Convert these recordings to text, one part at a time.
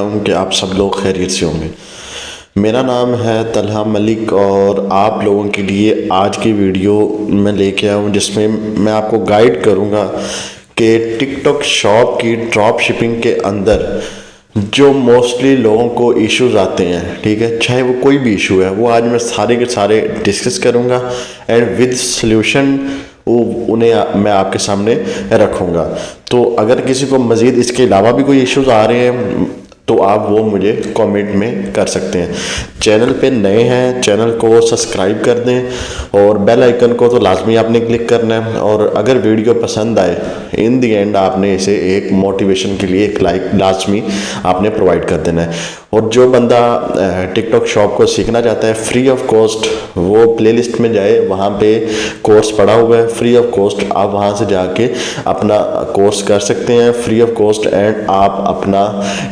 हूँ कि आप सब लोग खैरियत से होंगे। मेरा नाम है तलहा मलिक और आप लोगों के लिए आज की वीडियो मैं लेके आया हूँ जिसमें मैं आपको गाइड करूँगा कि टिकटॉक शॉप की ड्रॉप शिपिंग के अंदर जो मोस्टली लोगों को इश्यूज आते हैं, ठीक है, चाहे वो कोई भी इशू है, वो आज मैं सारे के सारे डिस्कस करूँगा एंड विद सॉल्यूशन उन्हें मैं आपके सामने रखूँगा। तो अगर किसी को मज़ीद इसके अलावा भी कोई इश्यूज आ रहे हैं तो आप वो मुझे कमेंट में कर सकते हैं। चैनल पे नए हैं, चैनल को सब्सक्राइब कर दें और बेल आइकन को तो लाजमी आपने क्लिक करना है। और अगर वीडियो पसंद आए, इन दी एंड आपने इसे एक मोटिवेशन के लिए एक लाइक लाजमी आपने प्रोवाइड कर देना है। और जो बंदा टिकटॉक शॉप को सीखना चाहता है फ्री ऑफ कॉस्ट, वो प्लेलिस्ट में जाए, वहाँ पे कोर्स पड़ा हुआ है फ्री ऑफ कॉस्ट। आप वहाँ से जाके अपना कोर्स कर सकते हैं फ्री ऑफ कॉस्ट एंड आप अपना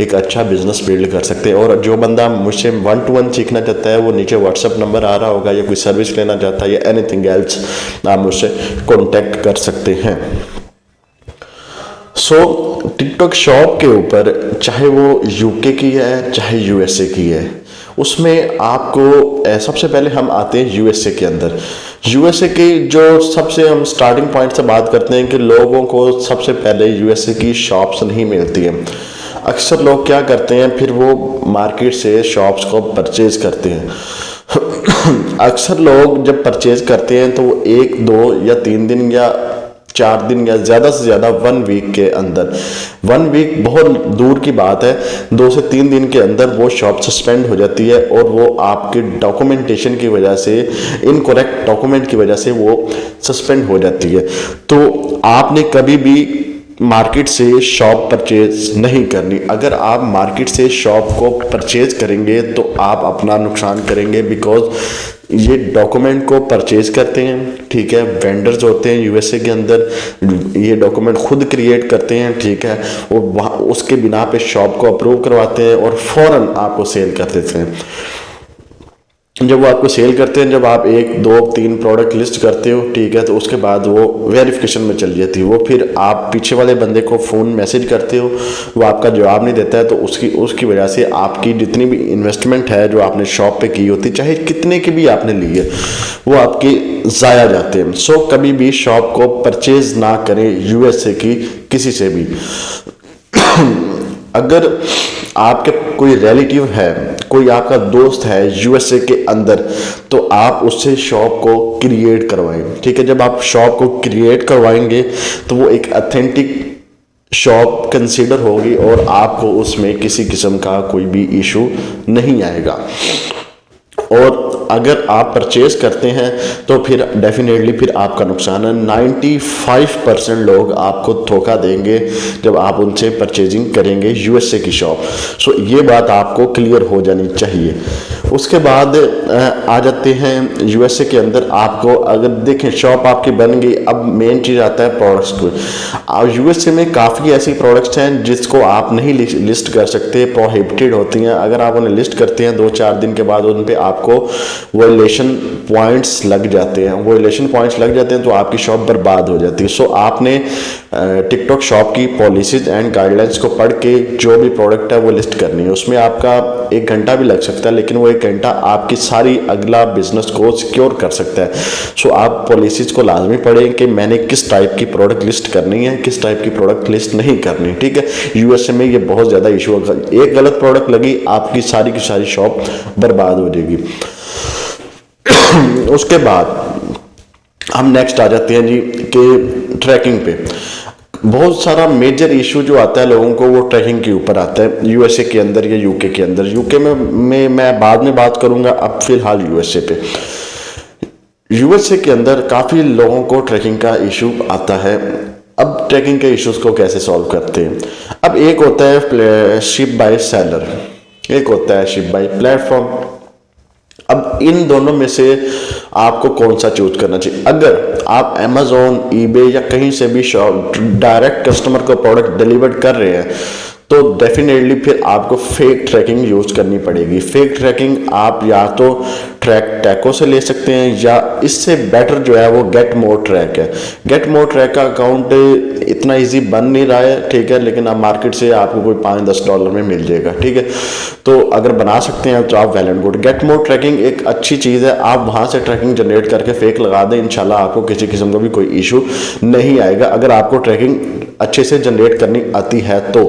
एक अच्छा बिजनेस बिल्ड कर सकते हैं। और जो बंदा मुझसे 1-to-1 सीखना चाहता है, वो नीचे व्हाट्सएप नंबर आ रहा होगा, या कोई सर्विस लेना चाहता है या एनीथिंग एल्स, आप मुझसे कॉन्टेक्ट कर सकते हैं। टिकटॉक शॉप के ऊपर, चाहे वो यूके की है चाहे यूएसए की है, उसमें आपको सबसे पहले हम आते हैं यूएसए के अंदर। यूएसए की जो सबसे हम स्टार्टिंग पॉइंट से बात करते हैं कि लोगों को सबसे पहले यूएसए की शॉप्स नहीं मिलती हैं। अक्सर लोग क्या करते हैं, फिर वो मार्केट से शॉप्स को परचेज करते हैं। अक्सर लोग जब परचेज करते हैं तो वो 1-2 या 3 दिन या 4 दिन या ज़्यादा से ज़्यादा 1 वीक के अंदर, 1 वीक बहुत दूर की बात है, 2 से 3 दिन के अंदर वो शॉप सस्पेंड हो जाती है और वो आपके डॉक्यूमेंटेशन की वजह से, इनकरेक्ट डॉक्यूमेंट की वजह से वो सस्पेंड हो जाती है। तो आपने कभी भी मार्केट से शॉप परचेज नहीं करनी। अगर आप मार्केट से शॉप को परचेज करेंगे तो आप अपना नुकसान करेंगे, बिकॉज ये डॉक्यूमेंट को परचेज करते हैं, ठीक है, वेंडर्स होते हैं यूएसए के अंदर, ये डॉक्यूमेंट खुद क्रिएट करते हैं, ठीक है, और वहाँ उसके बिना पे शॉप को अप्रूव करवाते हैं और फौरन आपको सेल कर देते हैं। जब वो आपको सेल करते हैं, जब आप 1-2-3 प्रोडक्ट लिस्ट करते हो, ठीक है, तो उसके बाद वो वेरिफिकेशन में चली जाती है। वो फिर आप पीछे वाले बंदे को फ़ोन मैसेज करते हो, वो आपका जवाब नहीं देता है, तो उसकी वजह से आपकी जितनी भी इन्वेस्टमेंट है जो आपने शॉप पे की होती, चाहे कितने की भी आपने ली है, वो आपकी ज़ाया जाते हैं। सो कभी भी शॉप को परचेज ना करें यूएसए की किसी से भी। अगर आपके कोई रिलेटिव है, कोई आपका दोस्त है यूएसए के अंदर, तो आप उससे शॉप को क्रिएट करवाएं, ठीक है। जब आप शॉप को क्रिएट करवाएंगे तो वो एक ऑथेंटिक शॉप कंसीडर होगी और आपको उसमें किसी किस्म का कोई भी इशू नहीं आएगा। और अगर आप परचेज करते हैं तो फिर डेफिनेटली फिर आपका नुकसान है। 95% लोग आपको धोखा देंगे जब आप उनसे परचेजिंग करेंगे यूएसए की शॉप। सो ये बात आपको क्लियर हो जानी चाहिए। उसके बाद आ जाते हैं यूएसए के अंदर। आपको अगर देखें शॉप आपकी बन गई, अब मेन चीज़ आता है प्रोडक्ट्स को। यूएसए में काफ़ी ऐसी प्रोडक्ट्स हैं जिसको आप नहीं लिस्ट कर सकते, प्रोहिबिटेड होती हैं। अगर आप उन्हें लिस्ट करते हैं 2-4 दिन के बाद उन पर आपको वॉयलेशन पॉइंट्स लग जाते हैं। वॉयलेशन पॉइंट्स लग जाते हैं तो आपकी शॉप बर्बाद हो जाती है। सो आपने टिकटॉक शॉप की पॉलिसीज एंड गाइडलाइंस को पढ़ के जो भी प्रोडक्ट है वो लिस्ट करनी है। उसमें आपका 1 घंटा भी लग सकता है, लेकिन वो 1 घंटा आपकी सारी अगला बिजनेस को सिक्योर कर सकता है। सो आप पॉलिसीज को लाजमी पढ़ें कि मैंने किस टाइप की प्रोडक्ट लिस्ट करनी है, किस टाइप की प्रोडक्ट लिस्ट नहीं करनी, ठीक है। यूएसए में ये बहुत ज़्यादा इशू होगा। एक गलत प्रोडक्ट लगी, आपकी सारी की सारी शॉप बर्बाद हो जाएगी। उसके बाद हम नेक्स्ट आ जाते हैं जी कि ट्रैकिंग पे। बहुत सारा मेजर इशू जो आता है लोगों को, वो ट्रैकिंग के ऊपर आता है यूएसए के अंदर या यूके के अंदर। यूके में मैं बाद में बात करूंगा, अब फिलहाल यूएसए पे। यूएसए के अंदर काफ़ी लोगों को ट्रैकिंग का इशू आता है। अब ट्रैकिंग के इश्यूज को कैसे सॉल्व करते हैं? अब एक होता है शिप बाय सेलर, एक होता है शिप बाय प्लेटफॉर्म। अब इन दोनों में से आपको कौन सा चूज करना चाहिए? अगर आप अमेजोन, ईबे या कहीं से भी डायरेक्ट कस्टमर को प्रोडक्ट डिलीवर कर रहे हैं तो डेफिनेटली फिर आपको फेक ट्रैकिंग यूज करनी पड़ेगी। फेक ट्रैकिंग आप या तो ट्रैक टैको से ले सकते हैं, या इससे बेटर जो है वो गेट मोर ट्रैक है। गेट मोर ट्रैक का अकाउंट इतना इजी बन नहीं रहा है, ठीक है, लेकिन आप मार्केट से आपको कोई $5-10 में मिल जाएगा, ठीक है। तो अगर बना सकते हैं तो आप well and good. Get more tracking एक अच्छी चीज़ है, आप वहाँ से ट्रैकिंग जनरेट करके फेक लगा दें, इंशाल्लाह आपको किसी किस्म का भी कोई इशू नहीं आएगा, अगर आपको ट्रैकिंग अच्छे से जनरेट करनी आती है तो।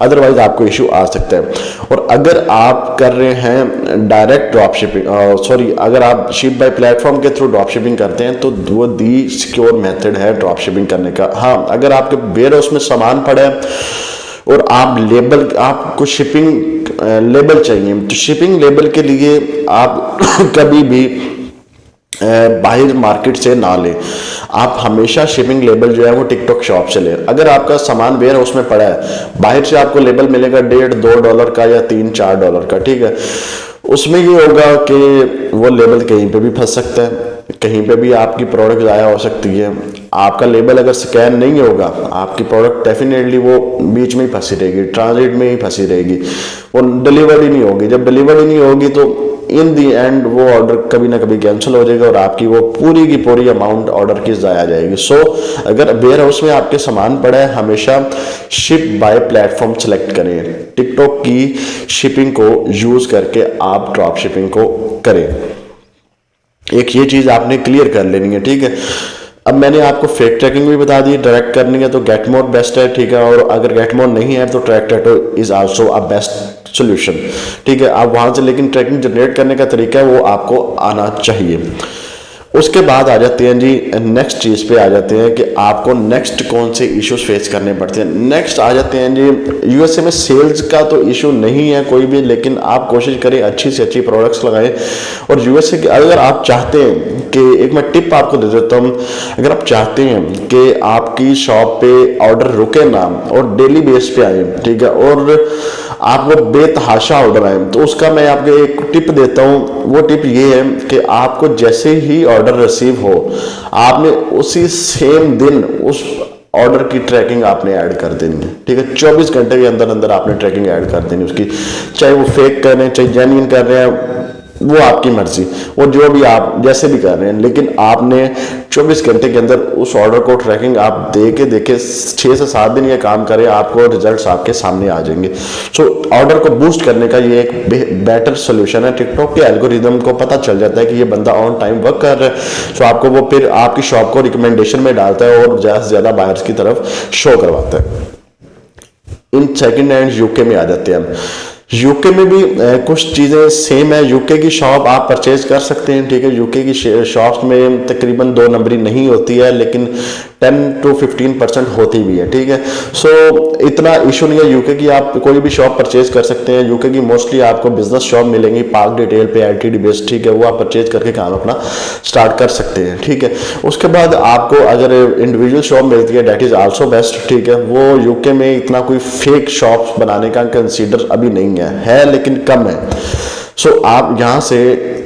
अदरवाइज आपको इशू आ सकता है। और अगर आप कर रहे हैं डायरेक्ट ड्रॉप शिपिंग, अगर आप शिप बाय प्लेटफॉर्म के थ्रू ड्रॉप शिपिंग करते हैं तो वो दी सिक्योर मेथड है ड्रॉप शिपिंग करने का। हाँ, अगर आपके वेयर हाउस में सामान पड़ा है और आपको शिपिंग लेबल चाहिए, तो शिपिंग लेबल के लिए आप कभी भी बाहर मार्केट से ना लें, आप हमेशा शिपिंग लेबल जो है वो टिकटॉक शॉप से लें। अगर आपका सामान वेयर हाउस में पड़ा है, बाहर से आपको लेबल मिलेगा $1.5-2 का या $3-4 का, ठीक है। उसमें ये होगा कि वो लेबल कहीं पे भी फंस सकता है, कहीं पे भी आपकी प्रोडक्ट ज़ाया हो सकती है। आपका लेबल अगर स्कैन नहीं होगा, आपकी प्रोडक्ट डेफिनेटली वो बीच में ही फंसी रहेगी, ट्रांजिट में ही फंसी रहेगी, वो डिलीवर्ड ही नहीं होगी। जब डिलीवर्ड ही नहीं होगी तो इन दी एंड वो ऑर्डर कभी ना कभी कैंसिल हो जाएगा और आपकी वो पूरी की पूरी अमाउंट ऑर्डर की ज़ाया जाएगी। सो अगर वेयर हाउस में आपके सामान पड़ा है, हमेशा शिप बाय प्लेटफॉर्म सेलेक्ट करें, टिकटॉक की शिपिंग को यूज़ करके आप ड्रॉप शिपिंग को करें। एक ये चीज़ आपने क्लियर कर लेनी है, ठीक है। अब मैंने आपको फेक ट्रैकिंग भी बता दी, डायरेक्ट करनी है तो गेट मोर बेस्ट है, ठीक है। और अगर गेट मोर नहीं है तो track tattoo is also a best solution, ठीक है। आप वहां से लेकिन ट्रैकिंग जनरेट करने का तरीका है वो आपको आना चाहिए। उसके बाद आ जाते हैं जी नेक्स्ट चीज़ पे आ जाते हैं कि आपको नेक्स्ट कौन से इश्यूज फेस करने पड़ते हैं। नेक्स्ट आ जाते हैं जी यूएसए में सेल्स का तो इशू नहीं है कोई भी, लेकिन आप कोशिश करें अच्छी से अच्छी प्रोडक्ट्स लगाएं। और यूएसए के अगर आप चाहते हैं कि एक मैं टिप आपको दे देता हूँ, अगर आप चाहते हैं कि आपकी शॉप पे ऑर्डर रुके ना और डेली बेस पे आए, ठीक है, और आपको बेतहाशा ऑर्डर आए, तो उसका मैं आपको एक टिप देता हूँ। वो टिप ये है कि आपको जैसे ही ऑर्डर रिसीव हो, आपने उसी सेम दिन उस ऑर्डर की ट्रैकिंग आपने ऐड कर देनी है, ठीक है। 24 घंटे के अंदर अंदर आपने ट्रैकिंग ऐड कर देनी उसकी, चाहे वो फेक कर रहे हैं चाहे जेन्युइन कर रहे हैं, वो आपकी मर्जी, वो जो भी आप जैसे भी कर रहे हैं, लेकिन आपने 24 घंटे के अंदर उस ऑर्डर को ट्रैकिंग आप देके 6 से 7 दिन ये काम करें, आपको रिजल्ट्स आपके सामने आ जाएंगे। सो ऑर्डर को बूस्ट करने का ये एक बेटर सोल्यूशन है। टिकटॉक के एल्गोरिदम को पता चल जाता है कि ये बंदा ऑन टाइम वर्क कर रहा है, सो आपको वो फिर आपकी शॉप को रिकमेंडेशन में डालता है और ज़्यादा से ज़्यादा बायर्स की तरफ शो करवाता है। इन सेकेंड हैंड यूके में आ जाते हैं हम। यूके में भी कुछ चीज़ें सेम है। यूके की शॉप आप परचेज कर सकते हैं, ठीक है। यूके की शॉप्स में तकरीबन 2 नंबरी नहीं होती है, लेकिन 10 to 15% होती भी है, ठीक है। सो इतना इशू नहीं है। यूके की आप कोई भी शॉप परचेज कर सकते हैं। यूके की मोस्टली आपको बिजनेस शॉप मिलेंगी पार्क डिटेल पे एलटीडी बेस्ड, ठीक है, वो आप परचेज करके काम अपना स्टार्ट कर सकते हैं, ठीक है। उसके बाद आपको अगर इंडिविजुअल शॉप मिलती है डेट इज आल्सो बेस्ट, ठीक है। वो यूके में इतना कोई फेक शॉप बनाने का कंसीडर अभी नहीं है लेकिन कम है। सो आप यहाँ से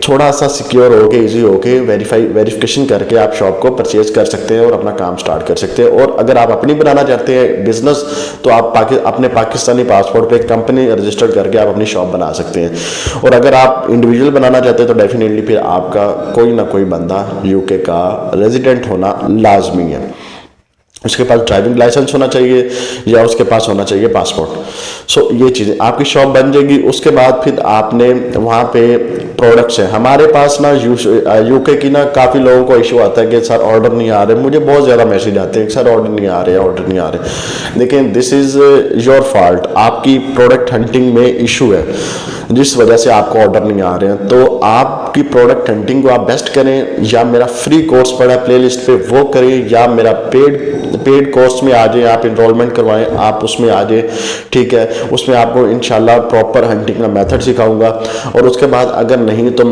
थोड़ा सा सिक्योर होके इजी होके वेरिफिकेशन करके आप शॉप को परचेज कर सकते हैं और अपना काम स्टार्ट कर सकते हैं। और अगर आप अपनी बनाना चाहते हैं बिजनेस, तो आप अपने पाकिस्तानी पासपोर्ट पे कंपनी रजिस्टर्ड करके आप अपनी शॉप बना सकते हैं। और अगर आप इंडिविजुअल बनाना चाहते हैं तो डेफिनेटली फिर आपका कोई ना कोई बंदा यूके का रेजिडेंट होना लाजमी है। उसके पास ड्राइविंग लाइसेंस होना चाहिए या उसके पास होना चाहिए पासपोर्ट। सो ये चीज़ें आपकी शॉप बन जाएगी। उसके बाद फिर आपने वहाँ पे प्रोडक्ट्स हैं। हमारे पास ना यूके की ना काफ़ी लोगों को इशू आता है कि सर ऑर्डर नहीं आ रहे। मुझे बहुत ज़्यादा मैसेज आते हैं कि सर ऑर्डर नहीं आ रहे। लेकिन दिस इज़ योर फॉल्ट, आपकी प्रोडक्ट हंटिंग में इशू है जिस वजह से आपको ऑर्डर नहीं आ रहे हैं। तो आपकी प्रोडक्ट हंटिंग को आप बेस्ट करें, या मेरा फ्री कोर्स पड़ा है प्लेलिस्ट पे वो करें, या मेरा पेड कोर्स में आ जाए, आप इनरोलमेंट करवाएं, आप उसमें आ जाए, ठीक है। उसमें आपको इंशाल्लाह प्रॉपर हंटिंग का मेथड सिखाऊंगा। और उसके बाद अगर नहीं तो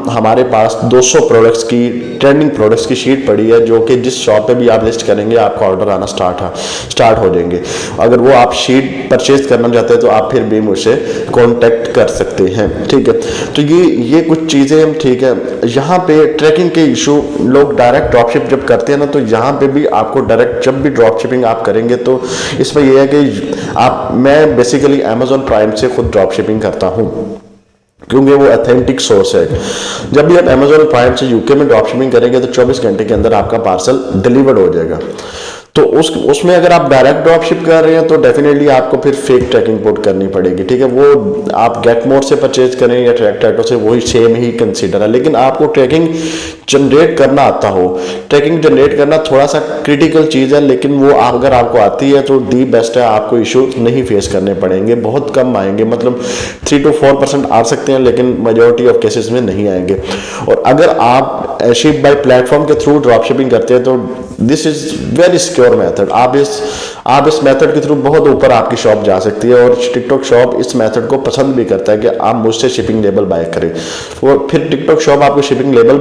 हमारे पास 200 प्रोडक्ट्स की ट्रेंडिंग प्रोडक्ट्स की शीट पड़ी है, जो कि जिस शॉप पे भी आप लिस्ट करेंगे आपका ऑर्डर आना स्टार्ट हो जाएंगे। अगर वो आप शीट परचेज करना चाहते हैं तो आप फिर भी मुझसे कॉन्टेक्ट कर सकते हैं, ठीक है। तो ये कुछ चीज़ें, ठीक है। यहाँ पे ट्रैकिंग के इशू, लोग डायरेक्ट ड्रॉपशिप जब करते हैं ना, तो यहाँ पे भी आपको डायरेक्ट जब भी ड्रॉप शिपिंग आप करेंगे तो इसमें यह है कि मैं बेसिकली अमेजॉन प्राइम से खुद ड्रॉप शिपिंग करता हूँ। क्योंकि वो ऑथेंटिक सोर्स है। जब भी आप अमेजोन प्राइम से यूके में ड्रॉप शिपिंग करेंगे तो 24 घंटे के अंदर आपका पार्सल डिलीवर्ड हो जाएगा। तो उसमें अगर आप डायरेक्ट ड्रॉप शिप कर रहे हैं तो डेफिनेटली आपको फिर फेक ट्रैकिंग पुट करनी पड़ेगी, ठीक है। वो आप गेट मोर से परचेज करें या ट्रैक्टो से, वही सेम ही कंसीडर है। लेकिन आपको ट्रैकिंग जनरेट करना आता हो, ट्रैकिंग जनरेट करना थोड़ा सा क्रिटिकल चीज़ है, लेकिन वो अगर आपको आती है तो दी बेस्ट है, आपको इशू नहीं फेस करने पड़ेंगे, बहुत कम आएंगे, मतलब 3 to 4% आ सकते हैं, लेकिन मेजोरिटी ऑफ केसेस में नहीं आएंगे। और अगर आप शिप बाय प्लेटफॉर्म के थ्रू ड्रॉप शिपिंग करते हैं तो this is very secure method. आप इस मेथड के थ्रू बहुत ऊपर आपकी शॉप जा सकती है, और टिकटॉक शॉप इस मेथड को पसंद भी करता है कि आप मुझसे शिपिंग लेबल बाय करें। और फिर टिकटॉक शॉप आपको शिपिंग लेबल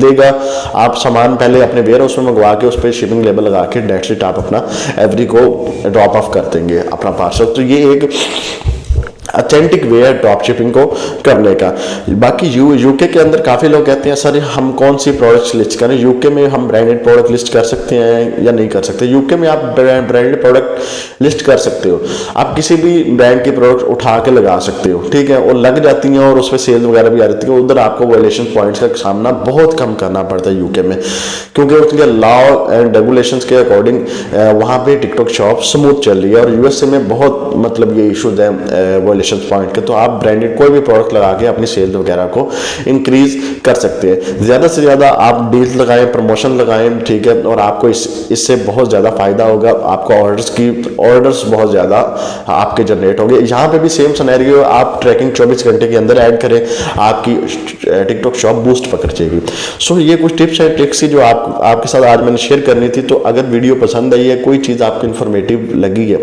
देगा, आप सामान पहले अपने वेयर हाउस में मंगवा के उस पर शिपिंग लेबल लगा के डायरेक्टली आप अपना एवरी को ड्रॉप ऑफ कर देंगे अपना पार्सल। तो ये एक ऑथेंटिक वे है ड्रॉप शिपिंग को करने का। बाकी यूके के अंदर काफ़ी लोग कहते हैं सर हम कौन सी प्रोडक्ट्स लिस्ट करें, यूके में हम ब्रांडेड प्रोडक्ट लिस्ट कर सकते हैं या नहीं कर सकते। यूके में आप ब्रांडेड प्रोडक्ट लिस्ट कर सकते हो, आप किसी भी ब्रांड की प्रोडक्ट उठा के लगा सकते हो, ठीक है, और लग जाती हैं और उस पर सेल वगैरह भी आ जाती है। उधर आपको वायलेशन पॉइंट्स का सामना बहुत कम करना पड़ता है यूके में, क्योंकि उसके लॉ एंड रेगुलेशन के अकॉर्डिंग वहाँ पे टिकटॉक शॉप स्मूथ चल रही है। और यूएसए में बहुत मतलब ये इशूज है पॉइंट के, तो आप ब्रांडेड कोई भी प्रोडक्ट लगा के अपनी सेल वगैरह को इंक्रीज कर सकते हैं। ज़्यादा से ज़्यादा आप डील्स लगाएं, प्रमोशन लगाएं, ठीक है, और आपको इससे बहुत ज़्यादा फायदा होगा। आपको ऑर्डर्स बहुत ज़्यादा आपके जनरेट होंगे। यहाँ पे भी सेम सिनेरियो, आप ट्रैकिंग 24 घंटे के अंदर ऐड करें, आपकी टिकटॉक शॉप बूस्ट पकड़ जाएगी। सो ये कुछ टिप्स एंड ट्रिक्स ही जो आपके साथ आज मैंने शेयर करनी थी। तो अगर वीडियो पसंद आई है, कोई चीज़ आपको इन्फॉर्मेटिव लगी है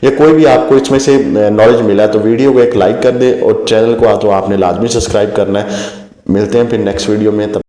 या कोई भी आपको इसमें से नॉलेज मिला है, तो वीडियो को एक लाइक कर दे, और चैनल को तो आपने लाजमी सब्सक्राइब करना है। मिलते हैं फिर नेक्स्ट वीडियो में, तब